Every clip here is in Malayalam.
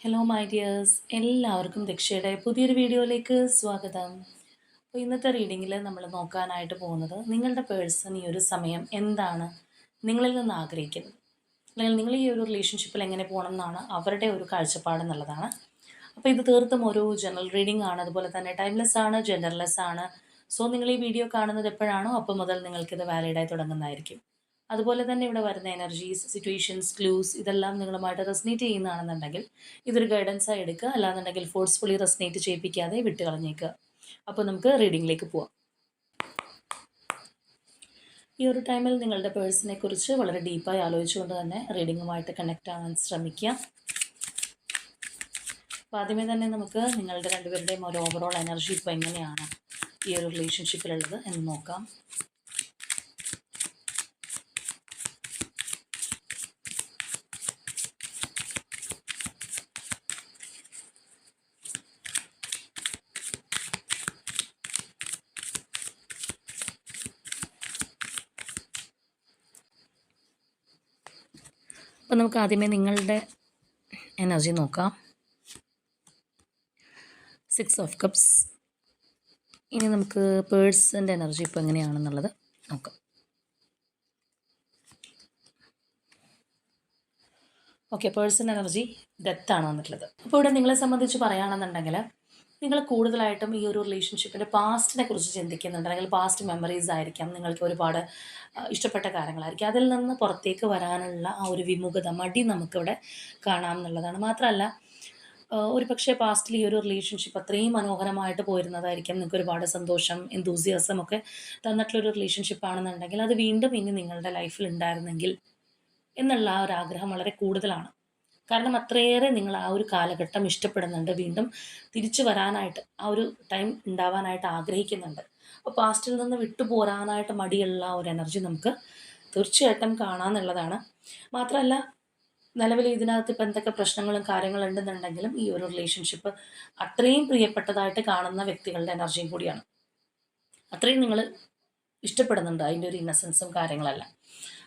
ഹലോ മൈ ഡിയേഴ്സ്, എല്ലാവർക്കും ദക്ഷയുടെ പുതിയൊരു വീഡിയോയിലേക്ക് സ്വാഗതം. അപ്പോൾ ഇന്നത്തെ റീഡിങ്ങിൽ നമ്മൾ നോക്കാനായിട്ട് പോകുന്നത് നിങ്ങളുടെ പേഴ്സൺ ഈ ഒരു സമയം എന്താണ് നിങ്ങളിൽ നിന്ന് ആഗ്രഹിക്കുന്നത്, അല്ലെങ്കിൽ നിങ്ങൾ ഈ ഒരു റിലേഷൻഷിപ്പിൽ എങ്ങനെ പോകണം എന്നാണ് അവരുടെ ഒരു കാഴ്ചപ്പാട് എന്നുള്ളതാണ്. അപ്പോൾ ഇത് തീർത്തും ഒരു ജനറൽ റീഡിംഗ് ആണ്, അതുപോലെ തന്നെ ടൈംലെസ് ആണ്, ജെൻഡർലെസ് ആണ്. സോ നിങ്ങൾ ഈ വീഡിയോ കാണുന്നത് എപ്പോഴാണോ അപ്പോൾ മുതൽ നിങ്ങൾക്കിത് വാലിഡായി തുടങ്ങുന്നതായിരിക്കും. അതുപോലെ തന്നെ ഇവിടെ വരുന്ന എനർജീസ്, സിറ്റുവേഷൻസ്, ക്ലൂസ് ഇതെല്ലാം നിങ്ങളുമായിട്ട് റെസ്നേറ്റ് ചെയ്യുന്നതാണെന്നുണ്ടെങ്കിൽ ഇതൊരു ഗൈഡൻസായി എടുക്കുക, അല്ലാന്നുണ്ടെങ്കിൽ ഫോഴ്സ്ഫുള്ളി റെസ്നേറ്റ് ചെയ്യിപ്പിക്കാതെ വിട്ട് കളഞ്ഞേക്കുക. അപ്പോൾ നമുക്ക് റീഡിങ്ങിലേക്ക് പോവാം. ഈ ഒരു ടൈമിൽ നിങ്ങളുടെ പേഴ്സണെ കുറിച്ച് വളരെ ഡീപ്പായി ആലോചിച്ചുകൊണ്ട് തന്നെ റീഡിങ്ങുമായിട്ട് കണക്റ്റ് ആവാൻ ശ്രമിക്കുക. അപ്പോൾ ആദ്യമേ തന്നെ നമുക്ക് നിങ്ങളുടെ രണ്ടുപേരുടെയും ഒരു ഓവറോൾ എനർജി ഇപ്പോൾ എങ്ങനെയാണ് ഈ ഒരു റിലേഷൻഷിപ്പിലുള്ളത് എന്ന് നോക്കാം. അപ്പോൾ നമുക്ക് ആദ്യമേ നിങ്ങളുടെ എനർജി നോക്കാം. 6 ഓഫ് കപ്സ്. ഇനി നമുക്ക് പേഴ്സൻ്റെ എനർജി ഇപ്പോൾ എങ്ങനെയാണെന്നുള്ളത് നോക്കാം. ഓക്കെ, പേഴ്സൺ എനർജി ഡെത്താണ് വന്നിട്ടുള്ളത്. അപ്പോൾ ഇവിടെ നിങ്ങളെ സംബന്ധിച്ച് പറയുകയാണെന്നുണ്ടെങ്കിൽ നിങ്ങൾ കൂടുതലായിട്ടും ഈ ഒരു റിലേഷൻഷിപ്പിൻ്റെ പാസ്റ്റിനെ കുറിച്ച് ചിന്തിക്കുന്നുണ്ട്, അല്ലെങ്കിൽ പാസ്റ്റ് മെമ്മറീസ് ആയിരിക്കാം, നിങ്ങൾക്ക് ഒരുപാട് ഇഷ്ടപ്പെട്ട കാര്യങ്ങളായിരിക്കും. അതിൽ നിന്ന് പുറത്തേക്ക് വരാനുള്ള ആ ഒരു വിമുഖത, മടി നമുക്കിവിടെ കാണാം എന്നുള്ളതാണ്. മാത്രമല്ല ഒരു പക്ഷേ പാസ്റ്റിൽ ഈ ഒരു റിലേഷൻഷിപ്പ് അത്രയും മനോഹരമായിട്ട് പോയിരുന്നതായിരിക്കും, നിങ്ങൾക്ക് ഒരുപാട് സന്തോഷം, എന്തൂസിയാസം ഒക്കെ തന്നിട്ടുള്ളൊരു റിലേഷൻഷിപ്പ് ആണെന്നുണ്ടെങ്കിൽ അത് വീണ്ടും ഇനി നിങ്ങളുടെ ലൈഫിൽ ഉണ്ടായിരുന്നെങ്കിൽ എന്നുള്ള ആ ഒരു ആഗ്രഹം വളരെ കൂടുതലാണ്. കാരണം അത്രയേറെ നിങ്ങൾ ആ ഒരു കാലഘട്ടം ഇഷ്ടപ്പെടുന്നുണ്ട്, വീണ്ടും തിരിച്ചു വരാനായിട്ട് ആ ഒരു ടൈം ഉണ്ടാവാനായിട്ട് ആഗ്രഹിക്കുന്നുണ്ട്. അപ്പോൾ പാസ്റ്റിൽ നിന്ന് വിട്ടുപോരാനായിട്ട് മടിയുള്ള ഒരു എനർജി നമുക്ക് തീർച്ചയായിട്ടും കാണാമെന്നുള്ളതാണ്. മാത്രമല്ല നിലവിൽ ഇതിനകത്ത് ഇപ്പം എന്തൊക്കെ പ്രശ്നങ്ങളും കാര്യങ്ങളും ഉണ്ടെന്നുണ്ടെങ്കിലും ഈ ഒരു റിലേഷൻഷിപ്പ് അത്രയും പ്രിയപ്പെട്ടതായിട്ട് കാണുന്ന വ്യക്തികളുടെ എനർജിയും കൂടിയാണ്. അത്രയും നിങ്ങൾ ഇഷ്ടപ്പെടുന്നുണ്ട് അതിൻ്റെ ഒരു ഇന്നസെൻസും കാര്യങ്ങളെല്ലാം.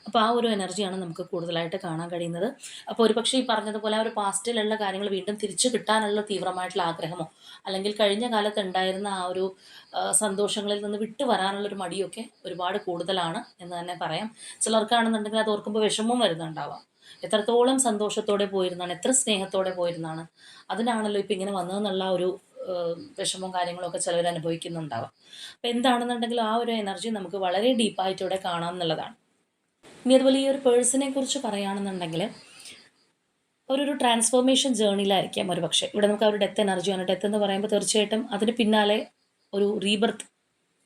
അപ്പോൾ ആ ഒരു എനർജിയാണ് നമുക്ക് കൂടുതലായിട്ട് കാണാൻ കഴിയുന്നത്. അപ്പോൾ ഒരു പക്ഷേ ഈ പറഞ്ഞതുപോലെ ആ ഒരു പാസ്റ്റിലുള്ള കാര്യങ്ങൾ വീണ്ടും തിരിച്ചു കിട്ടാനുള്ള തീവ്രമായിട്ടുള്ള ആഗ്രഹമോ, അല്ലെങ്കിൽ കഴിഞ്ഞ കാലത്ത് ഉണ്ടായിരുന്ന ആ ഒരു സന്തോഷങ്ങളിൽ നിന്ന് വിട്ടു വരാനുള്ളൊരു മടിയൊക്കെ ഒരുപാട് കൂടുതലാണ് എന്ന് തന്നെ പറയാം. ചിലർക്കാണെന്നുണ്ടെങ്കിൽ അത് ഓർക്കുമ്പോൾ വിഷമവും വരുന്നുണ്ടാവാം. എത്രത്തോളം സന്തോഷത്തോടെ പോയിരുന്നാണ്, എത്ര സ്നേഹത്തോടെ പോയിരുന്നാണ്, അതിനാണല്ലോ ഇപ്പം ഇങ്ങനെ വന്നതെന്നുള്ള ഒരു വിഷമവും കാര്യങ്ങളൊക്കെ ചിലവർ അനുഭവിക്കുന്നുണ്ടാവാം. അപ്പോൾ എന്താണെന്നുണ്ടെങ്കിൽ ആ ഒരു എനർജി നമുക്ക് വളരെ ഡീപ്പായിട്ട് ഇവിടെ കാണാം എന്നുള്ളതാണ്. ഇനി അതുപോലെ ഈ ഒരു പേഴ്സണെ കുറിച്ച് പറയുകയാണെന്നുണ്ടെങ്കിൽ ഒരു ട്രാൻസ്ഫോർമേഷൻ ജേർണിയിലായിരിക്കാം ഒരു പക്ഷേ. ഇവിടെ നമുക്ക് ആ ഒരു ഡെത്ത് എനർജിയാണ്. ഡെത്ത് എന്ന് പറയുമ്പോൾ തീർച്ചയായിട്ടും അതിന് പിന്നാലെ ഒരു റീബർത്ത്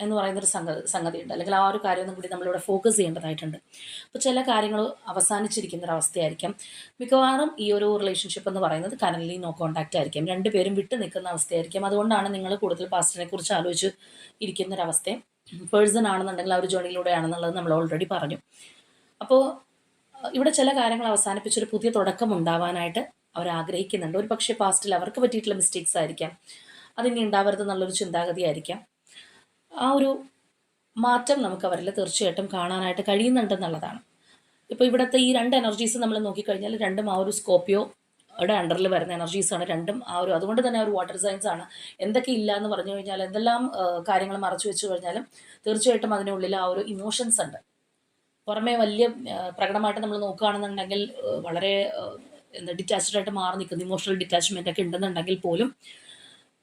എന്ന് പറയുന്നൊരു സംഗതിയുണ്ട്, അല്ലെങ്കിൽ ആ ഒരു കാര്യമൊന്നും കൂടി നമ്മളിവിടെ ഫോക്കസ് ചെയ്യേണ്ടതായിട്ടുണ്ട്. അപ്പോൾ ചില കാര്യങ്ങൾ അവസാനിച്ചിരിക്കുന്നൊരവസ്ഥയായിരിക്കും മിക്കവാറും ഈ ഒരു റിലേഷൻഷിപ്പ് എന്ന് പറയുന്നത്. കറൻ്റ്ലി നോ കോൺടാക്റ്റ് ആയിരിക്കും, രണ്ടുപേരും വിട്ടു നിൽക്കുന്ന അവസ്ഥയായിരിക്കും. അതുകൊണ്ടാണ് നിങ്ങൾ കൂടുതൽ പാസ്റ്റിനെ കുറിച്ച് ആലോചിച്ച് ഇരിക്കുന്നൊരവസ്ഥയും. പേഴ്സൺ ആണെന്നുണ്ടെങ്കിൽ ആ ഒരു ജേർണിയിലൂടെയാണെന്നുള്ളത് നമ്മൾ ഓൾറെഡി പറഞ്ഞു. അപ്പോൾ ഇവിടെ ചില കാര്യങ്ങൾ അവസാനിപ്പിച്ചൊരു പുതിയ തുടക്കം ഉണ്ടാവാനായിട്ട് അവർ ആഗ്രഹിക്കുന്നുണ്ട്. ഒരു പക്ഷേ പാസ്റ്റിൽ അവർക്ക് പറ്റിയിട്ടുള്ള മിസ്റ്റേക്സ് ആയിരിക്കാം, അതിനി ഉണ്ടാവരുത് എന്നുള്ളൊരു ചിന്താഗതി ആയിരിക്കാം. ആ ഒരു മാറ്റം നമുക്ക് അവരിൽ തീർച്ചയായിട്ടും കാണാനായിട്ട് കഴിയുന്നുണ്ടെന്നുള്ളതാണ്. ഇപ്പോൾ ഇവിടുത്തെ ഈ രണ്ട് എനർജീസ് നമ്മൾ നോക്കിക്കഴിഞ്ഞാൽ രണ്ടും ആ ഒരു സ്കോർപ്പിയോയുടെ അണ്ടറിൽ വരുന്ന എനർജീസാണ്. രണ്ടും ആ ഒരു, അതുകൊണ്ട് തന്നെ ഒരു വാട്ടർ സയൻസ് ആണ്. എന്തൊക്കെ ഇല്ല എന്ന് പറഞ്ഞു കഴിഞ്ഞാൽ, എന്തെല്ലാം കാര്യങ്ങൾ മറച്ചു വെച്ച് കഴിഞ്ഞാലും തീർച്ചയായിട്ടും അതിനുള്ളിൽ ആ ഒരു ഇമോഷൻസ് ഉണ്ട്. പുറമേ വലിയ പ്രകടമായിട്ട് നമ്മൾ നോക്കുകയാണെന്നുണ്ടെങ്കിൽ വളരെ ഡിറ്റാച്ച്ഡ് ആയിട്ട് മാറി നിൽക്കുന്ന ഇമോഷണൽ ഡിറ്റാച്ച്മെൻ്റ് ഒക്കെ ഉണ്ടെന്നുണ്ടെങ്കിൽ പോലും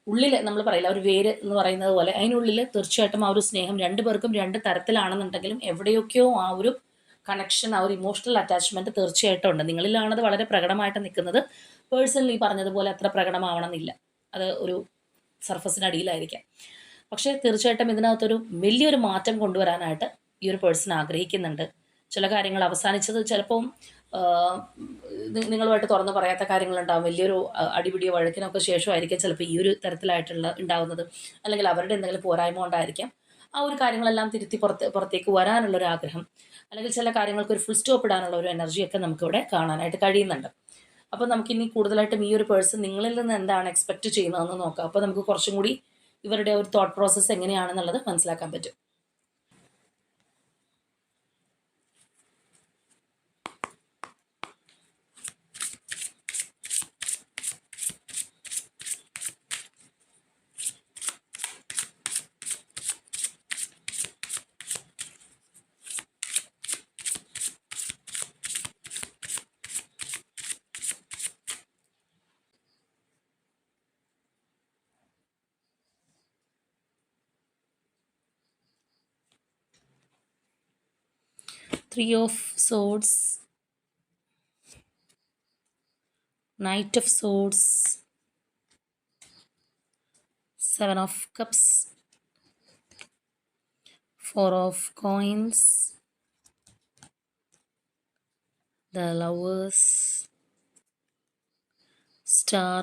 ഉള്ളിൽ നമ്മൾ പറയില്ല ഒരു വേര് എന്ന് പറയുന്നത് പോലെ അതിനുള്ളിൽ തീർച്ചയായിട്ടും ആ ഒരു സ്നേഹം രണ്ടു പേർക്കും രണ്ട് തരത്തിലാണെന്നുണ്ടെങ്കിലും എവിടെയൊക്കെയോ ആ ഒരു കണക്ഷൻ, ആ ഒരു ഇമോഷണൽ അറ്റാച്ച്മെൻറ്റ് തീർച്ചയായിട്ടും ഉണ്ട്. നിങ്ങളിലാണത് വളരെ പ്രകടമായിട്ട് നിൽക്കുന്നത്. പേഴ്സണലി പറഞ്ഞതുപോലെ അത്ര പ്രകടമാവണമെന്നില്ല, അത് ഒരു സർഫസിനടിയിലായിരിക്കാം. പക്ഷേ തീർച്ചയായിട്ടും ഇതിനകത്തൊരു വലിയൊരു മാറ്റം കൊണ്ടുവരാനായിട്ട് ഈ ഒരു പേഴ്സൺ ആഗ്രഹിക്കുന്നുണ്ട്. ചില കാര്യങ്ങൾ അവസാനിച്ചത് ചിലപ്പം നിങ്ങളുമായിട്ട് തുറന്ന് പറയാത്ത കാര്യങ്ങളുണ്ടാവും. വലിയൊരു അടിപിടിയോ വഴക്കിനൊക്കെ ശേഷമായിരിക്കും ചിലപ്പോൾ ഈ ഒരു തരത്തിലായിട്ടുള്ള ഉണ്ടാവുന്നത്, അല്ലെങ്കിൽ അവരുടെ എന്തെങ്കിലും പോരായ്മ കൊണ്ടായിരിക്കാം ആ ഒരു കാര്യങ്ങളെല്ലാം തിരുത്തി പുറത്തേക്ക് വരാനുള്ളൊരു ആഗ്രഹം, അല്ലെങ്കിൽ ചില കാര്യങ്ങൾക്ക് ഒരു ഫുൾ സ്റ്റോപ്പ് ഇടാനുള്ള ഒരു എനർജിയൊക്കെ നമുക്കിവിടെ കാണാനായിട്ട് കഴിയുന്നുണ്ട്. അപ്പോൾ നമുക്കിനി കൂടുതലായിട്ടും ഈ ഒരു പേഴ്സൺ നിങ്ങളിൽ നിന്ന് എന്താണ് എക്സ്പെക്റ്റ് ചെയ്യുന്നതെന്ന് നോക്കാം. അപ്പോൾ നമുക്ക് കുറച്ചും കൂടി ഇവരുടെ ഒരു തോട്ട് പ്രോസസ്സ് എങ്ങനെയാണെന്നുള്ളത് മനസ്സിലാക്കാൻ പറ്റും. Three of Swords, Knight of Swords, Seven of Cups, Four of Coins, the Lovers, Star,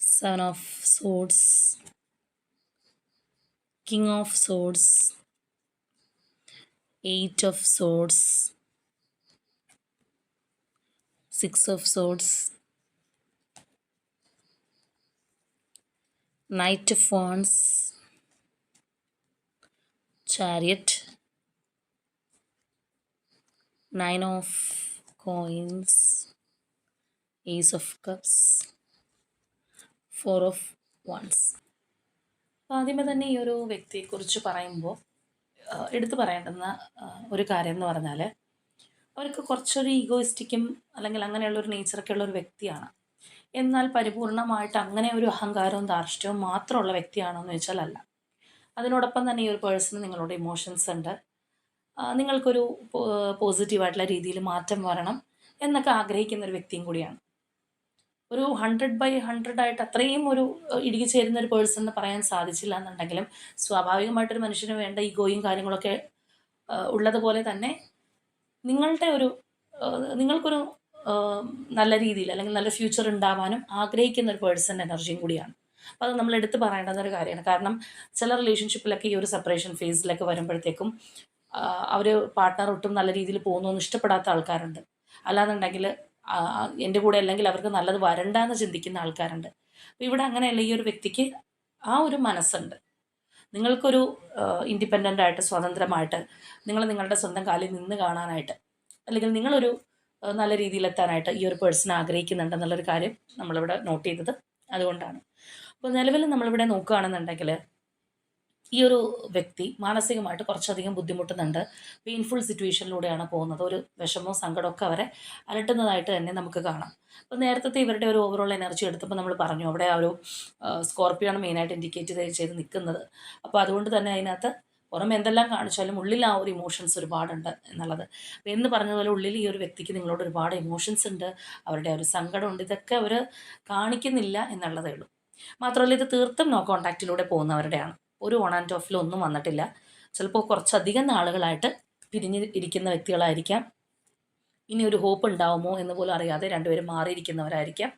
Seven of Swords, King of Swords, Eight of Swords, Six of Swords, Knight of Wands, Chariot, Nine of Coins, Ace of Cups, Four of Wands. ആദ്യമേ തന്നെ ഈ ഒരു വ്യക്തിയെക്കുറിച്ച് പറയുമ്പോൾ എടുത്തു പറയേണ്ടുന്ന ഒരു കാര്യം എന്ന് പറഞ്ഞാൽ അവർക്ക് കുറച്ചൊരു ഈഗോയിസ്റ്റിക്കും അല്ലെങ്കിൽ അങ്ങനെയുള്ളൊരു നേച്ചറൊക്കെ ഉള്ളൊരു വ്യക്തിയാണ്. എന്നാൽ പരിപൂർണമായിട്ട് അങ്ങനെ ഒരു അഹങ്കാരവും ധാർഷ്ട്യവും മാത്രമുള്ള വ്യക്തിയാണോ എന്ന് ചോദിച്ചാൽ അല്ല. അതിനോടൊപ്പം തന്നെ ഈ ഒരു പേഴ്സണ് നിങ്ങളുടെ ഇമോഷൻസ് ഉണ്ട്. നിങ്ങൾക്കൊരു പോസിറ്റീവായിട്ടുള്ള രീതിയിൽ മാറ്റം വരണം എന്നൊക്കെ ആഗ്രഹിക്കുന്ന ഒരു വ്യക്തിയും കൂടിയാണ്. ഒരു 100/100 ആയിട്ട് അത്രയും ഒരു ഇടുകി ചേരുന്ന ഒരു പേഴ്സൺ എന്ന് പറയാൻ സാധിച്ചില്ല എന്നുണ്ടെങ്കിലും സ്വാഭാവികമായിട്ടൊരു മനുഷ്യന് വേണ്ട ഈഗോയും കാര്യങ്ങളൊക്കെ ഉള്ളതുപോലെ തന്നെ നിങ്ങളുടെ ഒരു നിങ്ങൾക്കൊരു നല്ല രീതിയിൽ അല്ലെങ്കിൽ നല്ല ഫ്യൂച്ചർ ഉണ്ടാവാനും ആഗ്രഹിക്കുന്ന ഒരു പേഴ്സൺ എനർജിയും കൂടിയാണ്. അപ്പോൾ അത് നമ്മൾ എടുത്ത് പറയേണ്ടുന്ന ഒരു കാര്യമാണ്. കാരണം ചില റിലേഷൻഷിപ്പിലൊക്കെ ഈ ഒരു സെപ്പറേഷൻ ഫേസിലൊക്കെ വരുമ്പോഴത്തേക്കും അവർ പാർട്ട്ണർ ഒട്ടും നല്ല രീതിയിൽ പോകുന്നൊന്നും ഇഷ്ടപ്പെടാത്ത ആൾക്കാരുണ്ട്. അല്ലാന്നുണ്ടെങ്കിൽ എൻ്റെ കൂടെ അല്ലെങ്കിൽ അവർക്ക് നല്ലത് വരണ്ടെന്ന് ചിന്തിക്കുന്ന ആൾക്കാരുണ്ട്. അപ്പോൾ ഇവിടെ അങ്ങനെയല്ല, ഈ ഒരു വ്യക്തിക്ക് ആ ഒരു മനസ്സുണ്ട്. നിങ്ങൾക്കൊരു ഇൻഡിപെൻഡൻ്റ് ആയിട്ട് സ്വതന്ത്രമായിട്ട് നിങ്ങൾ നിങ്ങളുടെ സ്വന്തം കാലിൽ നിന്ന് കാണാനായിട്ട് അല്ലെങ്കിൽ നിങ്ങളൊരു നല്ല രീതിയിലെത്താനായിട്ട് ഈ ഒരു പേഴ്സൺ ആഗ്രഹിക്കുന്നുണ്ടെന്നുള്ളൊരു കാര്യം നമ്മളിവിടെ നോട്ട് ചെയ്തത് അതുകൊണ്ടാണ്. അപ്പോൾ നിലവിൽ നമ്മളിവിടെ നോക്കുകയാണെന്നുണ്ടെങ്കിൽ ഈ ഒരു വ്യക്തി മാനസികമായിട്ട് കുറച്ചധികം ബുദ്ധിമുട്ടുന്നുണ്ട്. പെയിൻഫുൾ സിറ്റുവേഷനിലൂടെയാണ് പോകുന്നത്. ഒരു വിഷമവും സങ്കടമൊക്കെ അവരെ അലട്ടുന്നതായിട്ട് തന്നെ നമുക്ക് കാണാം. അപ്പോൾ നേരത്തെ ഇവരുടെ ഒരു ഓവറോൾ എനർജി എടുത്തപ്പോൾ നമ്മൾ പറഞ്ഞു അവിടെ ആ ഒരു സ്കോർപ്പിയാണ് മെയിനായിട്ട് ഇൻഡിക്കേറ്റ് ചെയ്ത് നിൽക്കുന്നത്. അപ്പോൾ അതുകൊണ്ട് തന്നെ അതിനകത്ത് പുറമെ എന്തെല്ലാം കാണിച്ചാലും ഉള്ളിൽ ആ ഒരു ഇമോഷൻസ് ഒരുപാടുണ്ട് എന്നുള്ളത്. അപ്പോൾ എന്ന് പറഞ്ഞതുപോലെ ഉള്ളിൽ ഈ ഒരു വ്യക്തിക്ക് നിങ്ങളോട് ഒരുപാട് ഇമോഷൻസ് ഉണ്ട്, അവരുടെ ഒരു സങ്കടമുണ്ട്. ഇതൊക്കെ അവർ കാണിക്കുന്നില്ല എന്നുള്ളതേ ഉള്ളൂ. മാത്രമല്ല ഇത് തീർത്തും നോ കോൺടാക്റ്റിലൂടെ പോകുന്നവരുടെയാണ്. ഒരു ഓൺ ആൻഡ് ഓഫിലൊന്നും വന്നിട്ടില്ല. ചിലപ്പോൾ കുറച്ചധികം നാളുകളായിട്ട് പിരിഞ്ഞ് ഇരിക്കുന്ന വ്യക്തികളായിരിക്കാം. ഇനി ഒരു ഹോപ്പ് ഉണ്ടാവുമോ എന്ന് പോലും അറിയാതെ രണ്ടുപേരും മാറിയിരിക്കുന്നവരായിരിക്കാം.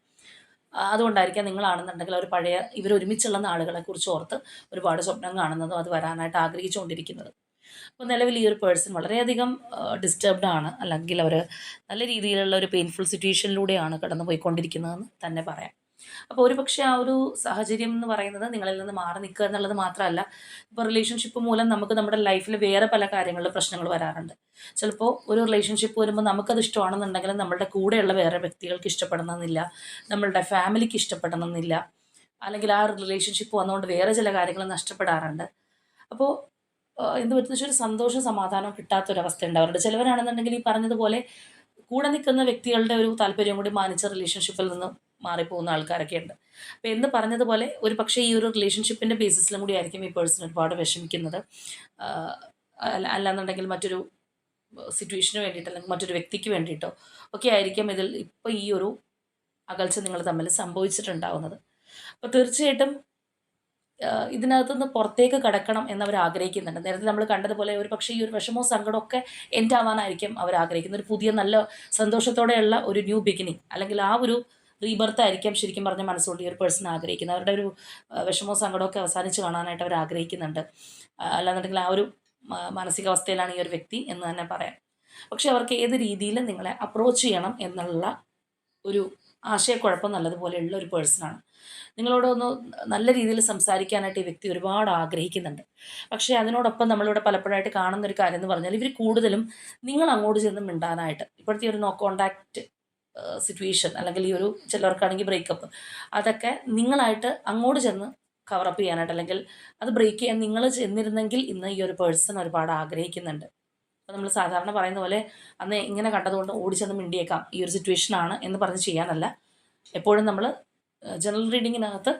അതുകൊണ്ടായിരിക്കാം നിങ്ങളാണെന്നുണ്ടെങ്കിൽ ഒരു പഴയ ഇവരൊരുമിച്ചുള്ള നാളുകളെക്കുറിച്ച് ഓർത്ത് ഒരുപാട് സ്വപ്നം കാണുന്നതും അത് വരാനായിട്ട് ആഗ്രഹിച്ചുകൊണ്ടിരിക്കുന്നത്. അപ്പോൾ നിലവിൽ ഈ ഒരു പേഴ്സൺ വളരെയധികം ഡിസ്റ്റർബ്ഡ് ആണ്, അല്ലെങ്കിൽ അവർ നല്ല രീതിയിലുള്ള ഒരു പെയിൻഫുൾ സിറ്റുവേഷനിലൂടെയാണ് കടന്നു പോയിക്കൊണ്ടിരിക്കുന്നതെന്ന് തന്നെ പറയാം. അപ്പോൾ ഒരുപക്ഷെ ആ ഒരു സാഹചര്യം എന്ന് പറയുന്നത് നിങ്ങളിൽ നിന്ന് മാറി നിൽക്കുക എന്നുള്ളത് മാത്രമല്ല, ഇപ്പോൾ റിലേഷൻഷിപ്പ് മൂലം നമുക്ക് നമ്മുടെ ലൈഫിൽ വേറെ പല കാര്യങ്ങളിലും പ്രശ്നങ്ങൾ വരാറുണ്ട്. ചിലപ്പോൾ ഒരു റിലേഷൻഷിപ്പ് വരുമ്പോൾ നമുക്കത് ഇഷ്ടമാണെന്നുണ്ടെങ്കിലും നമ്മളുടെ കൂടെയുള്ള വേറെ വ്യക്തികൾക്ക് ഇഷ്ടപ്പെടണമെന്നില്ല, നമ്മളുടെ ഫാമിലിക്ക് ഇഷ്ടപ്പെടണമെന്നില്ല, അല്ലെങ്കിൽ ആ റിലേഷൻഷിപ്പ് വന്നുകൊണ്ട് വേറെ ചില കാര്യങ്ങൾ നഷ്ടപ്പെടാറുണ്ട്. അപ്പോൾ എന്ത് പറ്റുന്ന വെച്ചാൽ ഒരു സന്തോഷം സമാധാനം കിട്ടാത്തൊരവസ്ഥ ഉണ്ടാവാറുണ്ട്. ചിലവരാണെന്നുണ്ടെങ്കിൽ ഈ പറഞ്ഞതുപോലെ കൂടെ നിൽക്കുന്ന വ്യക്തികളുടെ ഒരു താല്പര്യം കൂടി മാനിച്ച റിലേഷൻഷിപ്പിൽ നിന്ന് മാറിപ്പോകുന്ന ആൾക്കാരൊക്കെ ഉണ്ട്. അപ്പോൾ എന്ന് പറഞ്ഞതുപോലെ ഒരു പക്ഷേ ഈ ഒരു റിലേഷൻഷിപ്പിൻ്റെ ബേസിസിലും കൂടി ആയിരിക്കും ഈ പേഴ്സൺ ഒരുപാട് വിഷമിക്കുന്നത്. അല്ലാന്നുണ്ടെങ്കിൽ മറ്റൊരു സിറ്റുവേഷന് വേണ്ടിയിട്ട് അല്ലെങ്കിൽ മറ്റൊരു വ്യക്തിക്ക് വേണ്ടിയിട്ടോ ഒക്കെ ആയിരിക്കും ഇതിൽ ഇപ്പോൾ ഈ ഒരു അകൽച്ച നിങ്ങൾ തമ്മിൽ സംഭവിച്ചിട്ടുണ്ടാവുന്നത്. അപ്പോൾ തീർച്ചയായിട്ടും ഇതിനകത്തുനിന്ന് പുറത്തേക്ക് കടക്കണം എന്നവർ ആഗ്രഹിക്കുന്നുണ്ട്. നേരത്തെ നമ്മൾ കണ്ടതുപോലെ ഒരു പക്ഷേ ഈ ഒരു വിഷമവും സങ്കടമൊക്കെ എൻഡ് ആവാനായിരിക്കും അവർ ആഗ്രഹിക്കുന്നത്. ഒരു പുതിയ നല്ല സന്തോഷത്തോടെയുള്ള ഒരു ന്യൂ ബിഗിനിങ് അല്ലെങ്കിൽ ആ ഒരു റീബർത്ത് ആയിരിക്കാം ശരിക്കും പറഞ്ഞ മനസ്സുകൊണ്ട് ഈ ഒരു പേഴ്സൺ ആഗ്രഹിക്കുന്നത്. അവരുടെ ഒരു വിഷമവും സങ്കടമൊക്കെ അവസാനിച്ച് കാണാനായിട്ട് അവർ ആഗ്രഹിക്കുന്നുണ്ട്. അല്ലാന്നുണ്ടെങ്കിൽ ആ ഒരു മാനസികാവസ്ഥയിലാണ് ഈ ഒരു വ്യക്തി എന്ന് തന്നെ പറയാം. പക്ഷെ അവർക്ക് ഏത് രീതിയിൽ നിങ്ങളെ അപ്രോച്ച് ചെയ്യണം എന്നുള്ള ഒരു ആശയക്കുഴപ്പം നല്ലതുപോലെയുള്ള ഒരു പേഴ്സണാണ്. നിങ്ങളോടൊന്ന് നല്ല രീതിയിൽ സംസാരിക്കാനായിട്ട് ഈ വ്യക്തി ഒരുപാട് ആഗ്രഹിക്കുന്നുണ്ട്. പക്ഷേ അതിനോടൊപ്പം നമ്മളിവിടെ പലപ്പോഴായിട്ട് കാണുന്നൊരു കാര്യം എന്ന് പറഞ്ഞാൽ ഇവർ കൂടുതലും നിങ്ങൾ അങ്ങോട്ട് ചെന്ന് മിണ്ടാനായിട്ട്, ഇപ്പോഴത്തെ ഒരു നോ കോണ്ടാക്റ്റ് സിറ്റുവേഷൻ അല്ലെങ്കിൽ ഈ ഒരു ചിലർക്കാണെങ്കിൽ ബ്രേക്കപ്പ്, അതൊക്കെ നിങ്ങളായിട്ട് അങ്ങോട്ട് ചെന്ന് കവറപ്പ് ചെയ്യാനായിട്ട് അല്ലെങ്കിൽ അത് ബ്രേക്ക് ചെയ്യാൻ നിങ്ങൾ ചെന്നിരുന്നെങ്കിൽ ഇന്ന് ഈ ഒരു പേഴ്സൺ ഒരുപാട് ആഗ്രഹിക്കുന്നുണ്ട്. അപ്പോൾ നമ്മൾ സാധാരണ പറയുന്ന പോലെ അന്ന് ഇങ്ങനെ കണ്ടതുകൊണ്ട് ഓടിച്ചെന്ന് മിണ്ടിയേക്കാം ഈ ഒരു സിറ്റുവേഷനാണ് എന്ന് പറഞ്ഞ് ചെയ്യാനല്ല. എപ്പോഴും നമ്മൾ ജനറൽ റീഡിങ്ങിനകത്ത്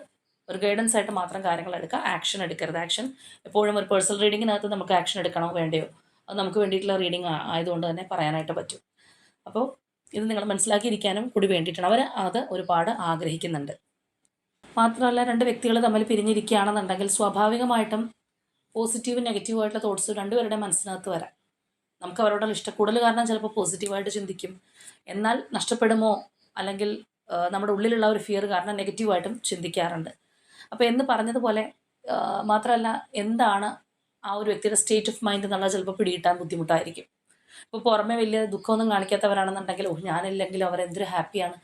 ഒരു ഗൈഡൻസ് ആയിട്ട് മാത്രം കാര്യങ്ങൾ എടുക്കുക, ആക്ഷൻ എടുക്കരുത്. ആക്ഷൻ എപ്പോഴും ഒരു പേഴ്സണൽ റീഡിങ്ങിനകത്ത് നമുക്ക് ആക്ഷൻ എടുക്കണോ വേണ്ടയോ അത് നമുക്ക് വേണ്ടിയിട്ടുള്ള റീഡിങ് ആയതുകൊണ്ട് തന്നെ പറയാനായിട്ട് പറ്റും. അപ്പോൾ ഇത് നിങ്ങൾ മനസ്സിലാക്കിയിരിക്കാനും കൂടി വേണ്ടിയിട്ടാണ്. അവർ അത് ഒരുപാട് ആഗ്രഹിക്കുന്നുണ്ട്. മാത്രമല്ല, രണ്ട് വ്യക്തികൾ തമ്മിൽ പിരിഞ്ഞിരിക്കുകയാണെന്നുണ്ടെങ്കിൽ സ്വാഭാവികമായിട്ടും പോസിറ്റീവും നെഗറ്റീവായിട്ടുള്ള തോട്ട്സ് രണ്ടുപേരുടെ മനസ്സിനകത്ത് വരാം. നമുക്ക് അവരോടുള്ള ഇഷ്ടക്കൂടുതൽ കാരണം ചിലപ്പോൾ പോസിറ്റീവായിട്ട് ചിന്തിക്കും, എന്നാൽ നഷ്ടപ്പെടുമോ അല്ലെങ്കിൽ നമ്മുടെ ഉള്ളിലുള്ള ഒരു ഫിയർ കാരണം നെഗറ്റീവായിട്ടും ചിന്തിക്കാറുണ്ട്. അപ്പോൾ എന്ന് പറഞ്ഞതുപോലെ മാത്രമല്ല, എന്താണ് ആ ഒരു വ്യക്തിയുടെ സ്റ്റേറ്റ് ഓഫ് മൈൻഡ് എന്നുള്ളത് ചിലപ്പോൾ പിടികിട്ടാൻ ബുദ്ധിമുട്ടായിരിക്കും. ഇപ്പോൾ പുറമെ വലിയ ദുഃഖമൊന്നും കാണിക്കാത്തവരാണെന്നുണ്ടെങ്കിൽ ഞാനില്ലെങ്കിലും അവരെന്തൊരു ഹാപ്പിയാണ്,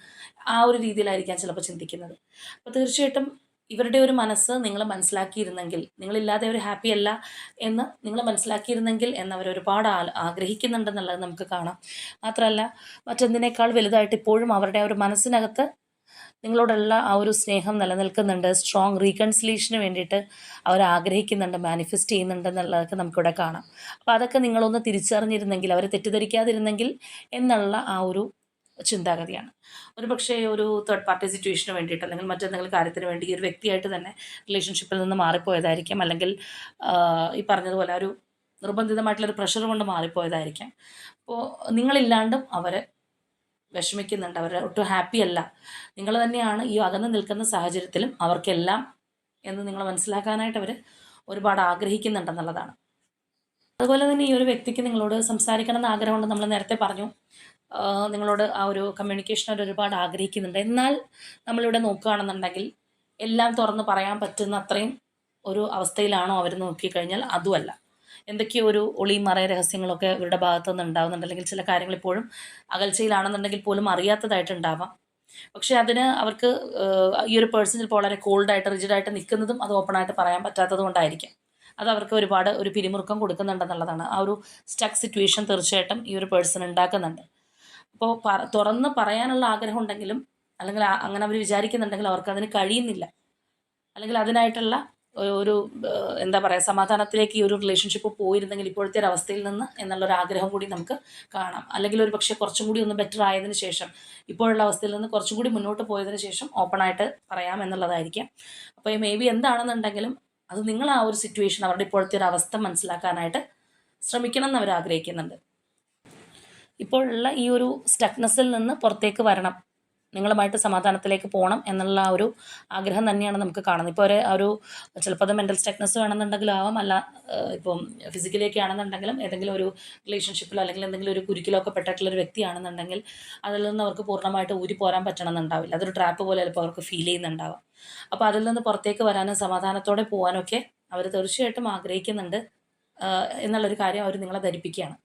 ആ ഒരു രീതിയിലായിരിക്കാം ചിലപ്പോൾ ചിന്തിക്കുന്നത്. അപ്പോൾ തീർച്ചയായിട്ടും ഇവരുടെ ഒരു മനസ്സ് നിങ്ങൾ മനസ്സിലാക്കിയിരുന്നെങ്കിൽ, നിങ്ങളില്ലാതെ അവർ ഹാപ്പി അല്ല എന്ന് നിങ്ങൾ മനസ്സിലാക്കിയിരുന്നെങ്കിൽ എന്നവർ ഒരുപാട് ആഗ്രഹിക്കുന്നുണ്ടെന്നുള്ളത് നമുക്ക് കാണാം. മാത്രമല്ല, മറ്റെന്തിനേക്കാൾ വലുതായിട്ട് ഇപ്പോഴും അവരുടെ ഒരു മനസ്സിനകത്ത് നിങ്ങളോടുള്ള ആ ഒരു സ്നേഹം നിലനിൽക്കുന്നുണ്ട്. സ്ട്രോങ് റീകൺസിലേഷന് വേണ്ടിയിട്ട് അവർ ആഗ്രഹിക്കുന്നുണ്ട്, മാനിഫെസ്റ്റ് ചെയ്യുന്നുണ്ട് എന്നുള്ളതൊക്കെ നമുക്കിവിടെ കാണാം. അപ്പോൾ അതൊക്കെ നിങ്ങളൊന്ന് തിരിച്ചറിഞ്ഞിരുന്നെങ്കിൽ, അവരെ തെറ്റിദ്ധരിക്കാതിരുന്നെങ്കിൽ എന്നുള്ള ആ ഒരു ചിന്താഗതിയാണ്. ഒരു പക്ഷേ ഒരു തേർഡ് പാർട്ടി സിറ്റുവേഷന് വേണ്ടിയിട്ട് അല്ലെങ്കിൽ മറ്റെന്തെങ്കിലും കാര്യത്തിന് വേണ്ടി ഈ ഒരു വ്യക്തിയായിട്ട് തന്നെ റിലേഷൻഷിപ്പിൽ നിന്ന് മാറിപ്പോയതായിരിക്കാം, അല്ലെങ്കിൽ ഈ പറഞ്ഞതുപോലെ ഒരു നിർബന്ധിതമായിട്ടുള്ളൊരു പ്രഷർ കൊണ്ട് മാറിപ്പോയതായിരിക്കാം. അപ്പോൾ നിങ്ങളില്ലാണ്ടും അവർ വിഷമിക്കുന്നുണ്ട്, അവർ ഒട്ടും ഹാപ്പി അല്ല. നിങ്ങൾ തന്നെയാണ് ഈ അകന്ന് നിൽക്കുന്ന സാഹചര്യത്തിലും അവർക്കെല്ലാം എന്ന് നിങ്ങൾ മനസ്സിലാക്കാനായിട്ട് അവർ ഒരുപാട് ആഗ്രഹിക്കുന്നുണ്ടെന്നുള്ളതാണ്. അതുപോലെ തന്നെ ഈ ഒരു വ്യക്തിക്ക് നിങ്ങളോട് സംസാരിക്കണം എന്ന ആഗ്രഹമുണ്ട്. നമ്മൾ നേരത്തെ പറഞ്ഞു, നിങ്ങളോട് ആ ഒരു കമ്മ്യൂണിക്കേഷൻ അവർ ഒരുപാട് ആഗ്രഹിക്കുന്നുണ്ട്. എന്നാൽ നമ്മളിവിടെ നോക്കുകയാണെന്നുണ്ടെങ്കിൽ എല്ലാം തുറന്ന് പറയാൻ പറ്റുന്ന അത്രയും ഒരു അവസ്ഥയിലാണോ അവർ നോക്കിക്കഴിഞ്ഞാൽ അതുമല്ല. എന്തൊക്കെയോ ഒരു ഒളിയും മറയ രഹസ്യങ്ങളൊക്കെ ഇവരുടെ ഭാഗത്തു നിന്ന് ഉണ്ടാകുന്നുണ്ട്, അല്ലെങ്കിൽ ചില കാര്യങ്ങൾ ഇപ്പോഴും അകൽച്ചയിലാണെന്നുണ്ടെങ്കിൽ പോലും അറിയാത്തതായിട്ടുണ്ടാവാം. പക്ഷേ അതിന് അവർക്ക് ഈ ഒരു പേഴ്സൺ ചിലപ്പോൾ വളരെ കോൾഡായിട്ട് റിജിഡായിട്ട് നിൽക്കുന്നതും അത് ഓപ്പണായിട്ട് പറയാൻ പറ്റാത്തത് കൊണ്ടായിരിക്കാം. അത് അവർക്ക് ഒരുപാട് ഒരു പിരിമുറുക്കം കൊടുക്കുന്നുണ്ടെന്നുള്ളതാണ്. ആ ഒരു സ്റ്റക്ക് സിറ്റുവേഷൻ തീർച്ചയായിട്ടും ഈ ഒരു പേഴ്സൺ ഉണ്ടാക്കുന്നുണ്ട്. അപ്പോൾ തുറന്ന് പറയാനുള്ള ആഗ്രഹം ഉണ്ടെങ്കിലും, അല്ലെങ്കിൽ അങ്ങനെ അവർ വിചാരിക്കുന്നുണ്ടെങ്കിൽ അവർക്കതിന് കഴിയുന്നില്ല, അല്ലെങ്കിൽ അതിനായിട്ടുള്ള ഒരു എന്താ പറയുക, സമാധാനത്തിലേക്ക് ഈ ഒരു റിലേഷൻഷിപ്പ് പോയിരുന്നെങ്കിൽ ഇപ്പോഴത്തെ ഒരു അവസ്ഥയിൽ നിന്ന് എന്നുള്ളൊരു ആഗ്രഹം കൂടി നമുക്ക് കാണാം. അല്ലെങ്കിൽ ഒരു പക്ഷേ കുറച്ചും കൂടി ഒന്ന് ബെറ്റർ ആയതിനു ശേഷം, ഇപ്പോഴുള്ള അവസ്ഥയിൽ നിന്ന് കുറച്ചും കൂടി മുന്നോട്ട് പോയതിനു ശേഷം ഓപ്പണായിട്ട് പറയാം എന്നുള്ളതായിരിക്കാം. അപ്പോൾ മേ ബി എന്താണെന്നുണ്ടെങ്കിലും അത് നിങ്ങൾ ആ ഒരു സിറ്റുവേഷൻ, അവരുടെ ഇപ്പോഴത്തെ ഒരു അവസ്ഥ മനസ്സിലാക്കാനായിട്ട് ശ്രമിക്കണം എന്ന് അവർ ആഗ്രഹിക്കുന്നുണ്ട്. ഇപ്പോഴുള്ള ഈ ഒരു സ്റ്റക്നെസ്സിൽ നിന്ന് പുറത്തേക്ക് വരണം, നിങ്ങളുമായിട്ട് സമാധാനത്തിലേക്ക് പോകണം എന്നുള്ള ആ ഒരു ആഗ്രഹം തന്നെയാണ് നമുക്ക് കാണുന്നത്. ഇപ്പോൾ ഒരു ചിലപ്പോൾ അത് മെൻ്റൽ സ്റ്റക്നെസ് വേണമെന്നുണ്ടെങ്കിലാവാം, അല്ല ഇപ്പം ഫിസിക്കലിയൊക്കെ ആണെന്നുണ്ടെങ്കിലും ഏതെങ്കിലും ഒരു റിലേഷൻഷിപ്പിലോ അല്ലെങ്കിൽ എന്തെങ്കിലും ഒരു കുരുക്കിലൊക്കെ പെട്ടിട്ടുള്ളൊരു വ്യക്തിയാണെന്നുണ്ടെങ്കിൽ അതിൽ നിന്ന് അവർക്ക് പൂർണ്ണമായിട്ട് ഊരി പോരാൻ പറ്റണമെന്നുണ്ടാവില്ല. അതൊരു ട്രാപ്പ് പോലെ ചിലപ്പോൾ അവർക്ക് ഫീൽ ചെയ്യുന്നുണ്ടാവാം. അപ്പോൾ അതിൽ നിന്ന് പുറത്തേക്ക് വരാനും സമാധാനത്തോടെ പോകാനൊക്കെ അവർ തീർച്ചയായിട്ടും ആഗ്രഹിക്കുന്നുണ്ട് എന്നുള്ളൊരു കാര്യം അവർ നിങ്ങളെ ധരിപ്പിക്കുകയാണ്.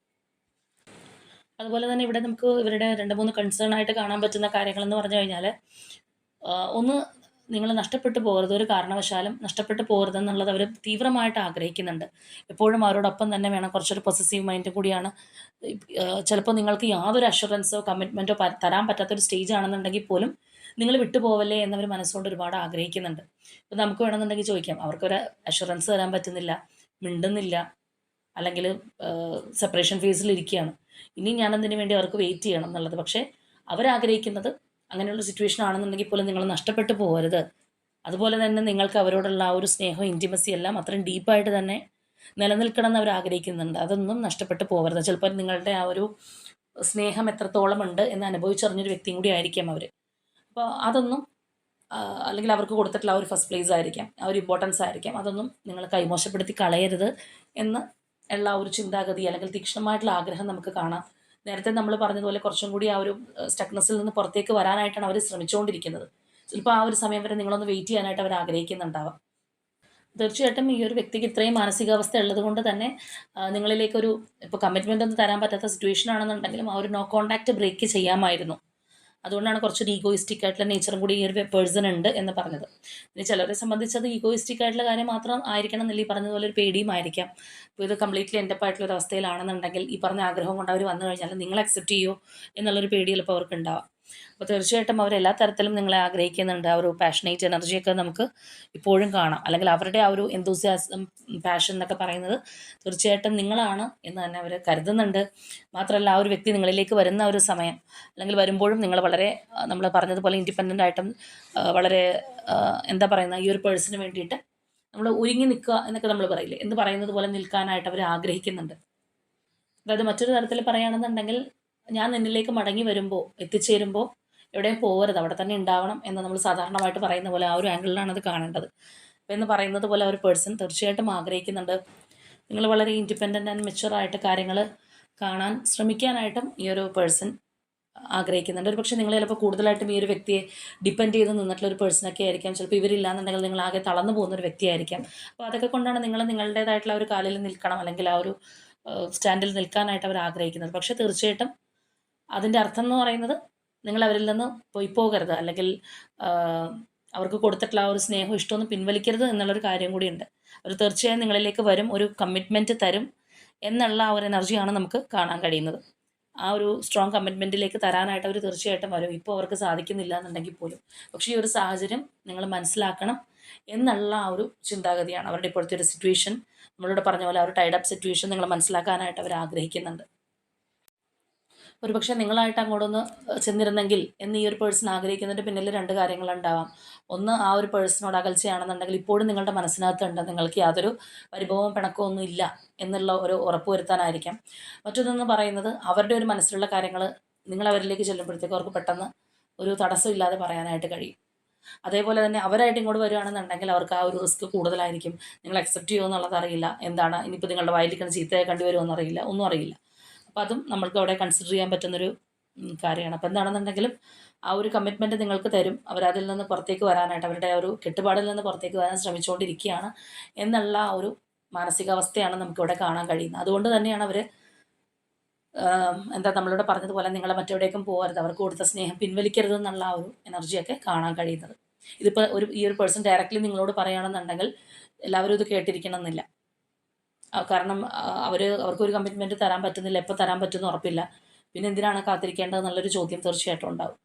അതുപോലെ തന്നെ ഇവിടെ നമുക്ക് ഇവരുടെ 2-3 കൺസേൺ ആയിട്ട് കാണാൻ പറ്റുന്ന കാര്യങ്ങളെന്ന് പറഞ്ഞു കഴിഞ്ഞാൽ, ഒന്ന്, നിങ്ങൾ നഷ്ടപ്പെട്ടു പോകരുത്, ഒരു കാരണവശാലും നഷ്ടപ്പെട്ടു പോകരുതെന്നുള്ളത് അവർ തീവ്രമായിട്ട് ആഗ്രഹിക്കുന്നുണ്ട്. എപ്പോഴും അവരോടൊപ്പം തന്നെ വേണം. കുറച്ചൊരു പൊസസീവ് മൈൻഡ് കൂടിയാണ്. ചിലപ്പോൾ നിങ്ങൾക്ക് യാതൊരു അഷുറൻസോ കമ്മിറ്റ്മെൻറ്റോ തരാൻ പറ്റാത്തൊരു സ്റ്റേജ് ആണെന്നുണ്ടെങ്കിൽ പോലും നിങ്ങൾ വിട്ടുപോകല്ലേ എന്നവർ മനസ്സുകൊണ്ട് ഒരുപാട് ആഗ്രഹിക്കുന്നുണ്ട്. ഇപ്പം നമുക്ക് വേണമെന്നുണ്ടെങ്കിൽ ചോദിക്കാം, അവർക്കൊരു അഷുറൻസ് തരാൻ പറ്റുന്നില്ല, മിണ്ടുന്നില്ല, അല്ലെങ്കിൽ സെപ്പറേഷൻ ഫേസിലിരിക്കുകയാണ്, ഇനി ഞാനെന്തിനു വേണ്ടി അവർക്ക് വെയിറ്റ് ചെയ്യണം എന്നുള്ളത്. പക്ഷേ അവരാഗ്രഹിക്കുന്നത് അങ്ങനെയുള്ള സിറ്റുവേഷൻ ആണെന്നുണ്ടെങ്കിൽ പോലും നിങ്ങൾ നഷ്ടപ്പെട്ടു പോകരുത്. അതുപോലെ തന്നെ നിങ്ങൾക്ക് അവരോടുള്ള ആ ഒരു സ്നേഹവും ഇൻറ്റിമസി എല്ലാം അത്രയും ഡീപ്പായിട്ട് തന്നെ നിലനിൽക്കണം എന്ന് അവർ ആഗ്രഹിക്കുന്നുണ്ട്. അതൊന്നും നഷ്ടപ്പെട്ടു പോകരുത്. ചിലപ്പോൾ നിങ്ങളുടെ ആ ഒരു സ്നേഹം എത്രത്തോളം ഉണ്ട് എന്ന് അനുഭവിച്ചറിഞ്ഞൊരു വ്യക്തിയും കൂടി ആയിരിക്കാം അവർ. അപ്പോൾ അതൊന്നും അല്ലെങ്കിൽ അവർക്ക് കൊടുത്തിട്ടുള്ള ആ ഒരു ഫസ്റ്റ് പ്ലേസ് ആയിരിക്കാം, ആ ഒരു ഇമ്പോർട്ടൻസ് ആയിരിക്കാം, അതൊന്നും നിങ്ങൾ കൈമോശപ്പെടുത്തി കളയരുത് എന്ന് ഉള്ള ഒരു ചിന്താഗതി അല്ലെങ്കിൽ തീക്ഷ്ണമായിട്ടുള്ള ആഗ്രഹം നമുക്ക് കാണാം. നേരത്തെ നമ്മൾ പറഞ്ഞതുപോലെ കുറച്ചും കൂടി ആ ഒരു സ്റ്റക്നെസ്സിൽ നിന്ന് പുറത്തേക്ക് വരാനായിട്ടാണ് അവർ ശ്രമിച്ചുകൊണ്ടിരിക്കുന്നത്. ചിലപ്പോൾ ആ ഒരു സമയം വരെ നിങ്ങളൊന്ന് വെയിറ്റ് ചെയ്യാനായിട്ട് അവർ ആഗ്രഹിക്കുന്നുണ്ടാവാം. തീർച്ചയായിട്ടും ഈ ഒരു വ്യക്തിക്ക് ഇത്രയും മാനസികാവസ്ഥ ഉള്ളത് കൊണ്ട് തന്നെ നിങ്ങളിലേക്കൊരു ഇപ്പോൾ കമ്മിറ്റ്മെൻ്റ് ഒന്നും തരാൻ പറ്റാത്ത സിറ്റുവേഷൻ ആണെന്നുണ്ടെങ്കിലും ആ ഒരു നോ കോൺടാക്റ്റ് ബ്രേക്ക് ചെയ്യാമായിരുന്നു. അതുകൊണ്ടാണ് കുറച്ചൊരു ഈഗോയിസ്റ്റിക് ആയിട്ടുള്ള നേച്ചറും കൂടി ഈ ഒരു പേഴ്സൺ ഉണ്ട് എന്ന് പറഞ്ഞത്. ഇനി ചിലരെ സംബന്ധിച്ച് അത് ഈഗോയിസ്റ്റിക് ആയിട്ടുള്ള കാര്യം മാത്രം ആയിരിക്കണം എന്നില്ല, ഈ പറഞ്ഞതുപോലെ ഒരു പേടിയും ആയിരിക്കാം. ഇപ്പോൾ ഇത് കംപ്ലീറ്റ്ലി എൻഡപ്പ് ആയിട്ടുള്ള ഒരു അവസ്ഥയിലാണെന്നുണ്ടെങ്കിൽ ഈ പറഞ്ഞ ആഗ്രഹം കൊണ്ട് അവർ വന്നു കഴിഞ്ഞാൽ നിങ്ങൾ അക്സെപ്റ്റ് ചെയ്യുമോ എന്നുള്ളൊരു പേടി ചിലപ്പോൾ അവർക്ക് ഉണ്ടാവാം. അപ്പോൾ തീർച്ചയായിട്ടും അവരെല്ലാ തരത്തിലും നിങ്ങളെ ആഗ്രഹിക്കുന്നുണ്ട്. ആ ഒരു പാഷനേറ്റ് എനർജിയൊക്കെ നമുക്ക് ഇപ്പോഴും കാണാം. അല്ലെങ്കിൽ അവരുടെ ആ ഒരു എന്തൂസിയാസം, പാഷൻ എന്നൊക്കെ പറയുന്നത് തീർച്ചയായിട്ടും നിങ്ങളാണ് എന്ന് തന്നെ അവർ കരുതുന്നുണ്ട്. മാത്രമല്ല, ആ ഒരു വ്യക്തി നിങ്ങളിലേക്ക് വരുന്ന ഒരു സമയം, അല്ലെങ്കിൽ വരുമ്പോഴും നിങ്ങൾ വളരെ നമ്മൾ പറഞ്ഞതുപോലെ ഇൻഡിപെൻഡൻ്റ് ആയിട്ടും വളരെ എന്താ പറയുന്ന ഈ ഒരു പേഴ്സണിന് വേണ്ടിയിട്ട് നമ്മൾ ഒരുങ്ങി നിൽക്കുക എന്നൊക്കെ നമ്മൾ പറയില്ലേ, എന്ന് പറയുന്നത് പോലെ നിൽക്കാനായിട്ട് അവർ ആഗ്രഹിക്കുന്നുണ്ട്. അതായത് മറ്റൊരു തരത്തിൽ പറയുകയാണെന്നുണ്ടെങ്കിൽ ഞാൻ നിന്നിലേക്ക് മടങ്ങി വരുമ്പോൾ എത്തിച്ചേരുമ്പോൾ എവിടെയും പോകരുത്, അവിടെ തന്നെ ഉണ്ടാവണം എന്ന് നമ്മൾ സാധാരണമായിട്ട് പറയുന്ന പോലെ ആ ഒരു ആംഗിളിലാണ് അത് കാണേണ്ടത്. അപ്പോൾ എന്ന് പറയുന്നത് പോലെ ആ ഒരു പേഴ്സൺ തീർച്ചയായിട്ടും ആഗ്രഹിക്കുന്നുണ്ട്. നിങ്ങൾ വളരെ ഇൻഡിപെൻഡൻ്റ് ആൻഡ് മെച്ചുവറായിട്ട് കാര്യങ്ങൾ കാണാൻ ശ്രമിക്കാനായിട്ടും ഈ ഒരു പേഴ്സൺ ആഗ്രഹിക്കുന്നുണ്ട്. ഒരു പക്ഷേ നിങ്ങൾ ചിലപ്പോൾ കൂടുതലായിട്ടും ഈ ഒരു വ്യക്തിയെ ഡിപ്പെൻഡ് ചെയ്ത് നിന്നിട്ടുള്ള ഒരു പേഴ്സണൊക്കെ ആയിരിക്കാം. ചിലപ്പോൾ ഇവരില്ലാന്നുണ്ടെങ്കിൽ നിങ്ങൾ ആകെ തളർന്നു പോകുന്ന ഒരു വ്യക്തിയായിരിക്കാം. അപ്പോൾ അതൊക്കെ കൊണ്ടാണ് നിങ്ങൾ നിങ്ങളുടേതായിട്ടുള്ള ഒരു കാലിൽ നിൽക്കണം, അല്ലെങ്കിൽ ആ ഒരു സ്റ്റാൻഡിൽ നിൽക്കാനായിട്ട് അവർ ആഗ്രഹിക്കുന്നത്. പക്ഷേ തീർച്ചയായിട്ടും അതിൻ്റെ അർത്ഥം എന്ന് പറയുന്നത് നിങ്ങൾ അവരിൽ നിന്ന് പോയി പോകരുത്, അല്ലെങ്കിൽ അവർക്ക് കൊടുത്തിട്ടുള്ള ആ ഒരു സ്നേഹവും ഇഷ്ടമൊന്നും പിൻവലിക്കരുത് എന്നുള്ളൊരു കാര്യം കൂടിയുണ്ട്. അവർ തീർച്ചയായും നിങ്ങളിലേക്ക് വരും, ഒരു കമ്മിറ്റ്മെൻറ്റ് തരും എന്നുള്ള ആ ഒരു എനർജിയാണ് നമുക്ക് കാണാൻ കഴിയുന്നത്. ആ ഒരു സ്ട്രോങ് കമ്മിറ്റ്മെൻറ്റിലേക്ക് തരാനായിട്ട് അവർ തീർച്ചയായിട്ടും വരും. ഇപ്പോൾ അവർക്ക് സാധിക്കുന്നില്ല എന്നുണ്ടെങ്കിൽ പോലും. പക്ഷേ ഈ ഒരു സാഹചര്യം നിങ്ങൾ മനസ്സിലാക്കണം എന്നുള്ള ആ ഒരു ചിന്താഗതിയാണ് അവരുടെ ഇപ്പോഴത്തെ ഒരു സിറ്റുവേഷൻ. നമ്മളോട് പറഞ്ഞ പോലെ ആ ഒരു ടൈഡ് അപ്പ് സിറ്റുവേഷൻ നിങ്ങൾ മനസ്സിലാക്കാനായിട്ട് അവർ ആഗ്രഹിക്കുന്നുണ്ട്. ഒരുപക്ഷെ നിങ്ങളായിട്ട് അങ്ങോട്ടൊന്ന് ചെന്നിരുന്നെങ്കിൽ എന്ന് ഈ ഒരു പേഴ്സൺ ആഗ്രഹിക്കുന്നതിൻ്റെ പിന്നിൽ രണ്ട് കാര്യങ്ങളുണ്ടാവാം. ഒന്ന്, ആ ഒരു പേഴ്സണോട് അകൽച്ചയാണെന്നുണ്ടെങ്കിൽ ഇപ്പോഴും നിങ്ങളുടെ മനസ്സിനകത്തുണ്ട് നിങ്ങൾക്ക് യാതൊരു പരിഭവവും പിണക്കവും ഒന്നും ഇല്ല എന്നുള്ള ഒരു ഉറപ്പ് വരുത്താനായിരിക്കാം. മറ്റൊന്നെന്ന് പറയുന്നത് അവരുടെ ഒരു മനസ്സിലുള്ള കാര്യങ്ങൾ നിങ്ങൾ അവരിലേക്ക് ചെല്ലുമ്പോഴത്തേക്കും അവർക്ക് പെട്ടെന്ന് ഒരു തടസ്സമില്ലാതെ പറയാനായിട്ട് കഴിയും. അതേപോലെ തന്നെ അവരായിട്ട് ഇങ്ങോട്ട് വരികയാണെന്നുണ്ടെങ്കിൽ അവർക്ക് ആ ഒരു റിസ്ക് കൂടുതലായിരിക്കും. നിങ്ങൾ അക്സെപ്റ്റ് ചെയ്യുമോ എന്നുള്ളത് അറിയില്ല. എന്താണ് ഇനിയിപ്പോൾ നിങ്ങളുടെ വായിലിരിക്കുന്ന ചീത്തയെ കണ്ടുവരുമോ എന്നറിയില്ല, ഒന്നും അറിയില്ല. അപ്പോൾ അതും നമ്മൾക്ക് അവിടെ കൺസിഡർ ചെയ്യാൻ പറ്റുന്നൊരു കാര്യമാണ്. അപ്പോൾ എന്താണെന്നുണ്ടെങ്കിലും ആ ഒരു കമ്മിറ്റ്മെൻറ്റ് നിങ്ങൾക്ക് തരും. അവരതിൽ നിന്ന് പുറത്തേക്ക് വരാനായിട്ട്, അവരുടെ ആ ഒരു കെട്ടുപാടിൽ നിന്ന് പുറത്തേക്ക് വരാൻ ശ്രമിച്ചുകൊണ്ടിരിക്കുകയാണ് എന്നുള്ള ആ ഒരു മാനസികാവസ്ഥയാണ് നമുക്കിവിടെ കാണാൻ കഴിയുന്നത്. അതുകൊണ്ട് തന്നെയാണ് അവർ നമ്മളിവിടെ പറഞ്ഞതുപോലെ നിങ്ങളെ മറ്റെവിടേക്കും പോകരുത്, അവർക്ക് കൊടുത്ത സ്നേഹം പിൻവലിക്കരുത് എന്നുള്ള ആ ഒരു എനർജിയൊക്കെ കാണാൻ കഴിയുന്നത്. ഇതിപ്പോൾ ഈ ഒരു പേഴ്സൺ ഡയറക്റ്റ്ലി നിങ്ങളോട് പറയുകയാണെന്നുണ്ടെങ്കിൽ എല്ലാവരും ഇത് കേട്ടിരിക്കണം എന്നില്ല. കാരണം അവർക്കൊരു കമ്മിറ്റ്മെൻറ്റ് തരാൻ പറ്റുന്നില്ല, എപ്പോൾ തരാൻ പറ്റുമെന്ന് ഉറപ്പില്ല. പിന്നെ എന്തിനാണ് കാത്തിരിക്കേണ്ടത് എന്നുള്ളൊരു ചോദ്യം തീർച്ചയായിട്ടും ഉണ്ടാവും.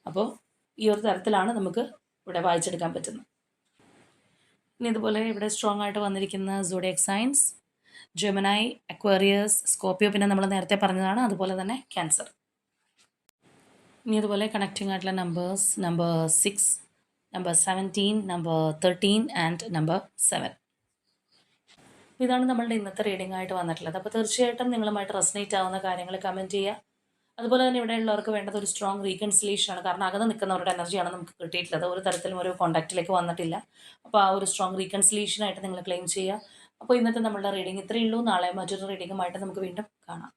അപ്പോൾ ഈ ഒരു തരത്തിലാണ് നമുക്ക് ഇവിടെ വായിച്ചെടുക്കാൻ പറ്റുന്നത്. ഇനി ഇതുപോലെ ഇവിടെ സ്ട്രോങ് ആയിട്ട് വന്നിരിക്കുന്ന zodiac signs Gemini, Aquarius, Scorpio, പിന്നെ നമ്മൾ നേരത്തെ പറഞ്ഞതാണ്, അതുപോലെ തന്നെ ക്യാൻസർ. ഇനി അതുപോലെ കണക്റ്റിംഗ് ആയിട്ടുള്ള numbers number 6, number 17, number 13 and number 7. ഇതാണ് നമ്മളുടെ ഇന്നത്തെ റീഡിംഗ് ആയിട്ട് വന്നിട്ടുള്ളത്. അപ്പോൾ തീർച്ചയായിട്ടും നിങ്ങളുമായിട്ട് റെസനേറ്റ് ആവുന്ന കാര്യങ്ങൾ കമൻറ്റ് ചെയ്യുക. അതുപോലെ തന്നെ ഇവിടെയുള്ളവർക്ക് വേണ്ടത് ഒരു സ്ട്രോങ് റീകൺസിലേഷനാണ്. കാരണം അകന്ന് നിൽക്കുന്നവരുടെ എനർജിയാണ് നമുക്ക് കിട്ടിയിട്ടുള്ളത്, ഒരു തരത്തിലും ഒരു കോൺടാക്റ്റിലേക്ക് വന്നിട്ടില്ല. അപ്പോൾ ആ ഒരു സ്ട്രോങ് റീകൺസിലേഷനായിട്ട് നിങ്ങൾ ക്ലെയിം ചെയ്യുക. അപ്പോൾ ഇന്നത്തെ നമ്മളുടെ റീഡിംഗ് ഇത്രയേ ഉള്ളൂ. നാളെ മറ്റൊരു റീഡിങ്ങുമായിട്ട് നമുക്ക് വീണ്ടും കാണാം.